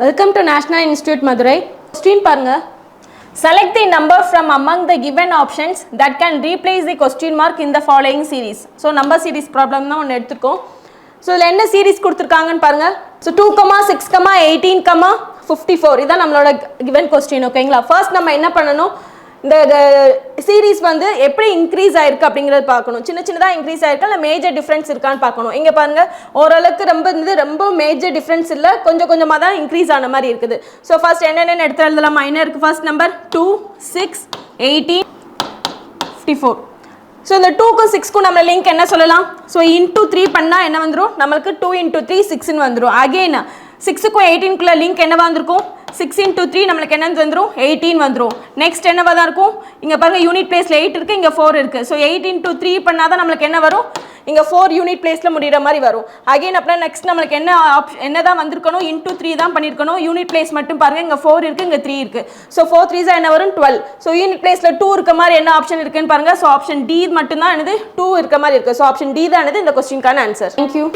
Welcome to National Institute Madurai. Question பாருங்க. Select the number from among the given options that can replace the question mark in the following series. So number series problem தான் ஒன்னு எடுத்துக்கோம். So இதுல என்ன series கொடுத்திருக்காங்கன்னு பாருங்க. So 2, 6, 18, 54 இதான் நம்மளோட given question ஓகேங்களா. First நம்ம என்ன பண்ணனும்? இந்த சீரிஸ் வந்து எப்படி இன்க்ரீஸ் ஆயிருக்கு அப்படிங்கறது பார்க்கணும். சின்னதா இன்க்ரீஸ் ஆயிருக்கா இல்ல மேஜர் டிஃபரன்ஸ் இருக்கான்னு பார்க்கணும். இங்க பாருங்க ஓரளவுக்கு ரொம்ப மேஜர் டிஃபரன்ஸ் இல்ல, கொஞ்சமா தான் இன்க்ரீஸ் ஆன மாதிரி இருக்குது. சோ ஃபர்ஸ்ட் என்னென்ன எடுத்து எழுதலாம். மைனருக்கு ஃபர்ஸ்ட் நம்பர் 2, 6, 18, 54. ஸோ இந்த 2க்கும் 6க்கும் நம்ம லிங்க் என்ன சொல்லலாம். ஸோ இன்டூ 3 பண்ணால் என்ன வந்துடும், நம்மளுக்கு 2 × 3 6ன்னு வந்துடும். அகெயின் 6க்கும் 18க்குள்ள லிங்க் என்னவா இருந்திருக்கும், 6 × 3 நம்மளுக்கு என்ன வந்துடும், 18 வந்துடும். நெக்ஸ்ட் என்னவா தான் இருக்கும், இங்கே பாருங்க யூனிட் பிளேஸில் 8 இருக்குது, இங்கே 4 இருக்குது. ஸோ 8 × 3 பண்ணால் தான் நம்மளுக்கு என்ன வரும், இங்கே 4 யூனிட் பிளேஸில் முடிகிற மாதிரி வரும். அகெயின் அப்படின்னா நெக்ஸ்ட் நம்மளுக்கு என்ன தான் வந்திருக்கணும், இன்டூ 3 தான் பண்ணியிருக்கணும். யூனிட் பிளேஸ் மட்டும் பாருங்கள், இங்கே 4 இருக்குது, இங்கே 3 இருக்குது. ஸோ 4 3s என்ன வரும், 12. ஸோ யூனிட் பிளேஸில் 2 இருக்க மாதிரி என்ன ஆப்ஷன் இருக்குன்னு பாருங்கள். ஸோ ஆப்ஷன் டி மட்டும் தான் என்னது 2 இருக்க மாதிரி இருக்குது. ஸோ ஆப்ஷன் டி தான் என்னது இந்த கொஸ்டினுக்கான ஆன்சர். தேங்க்யூ.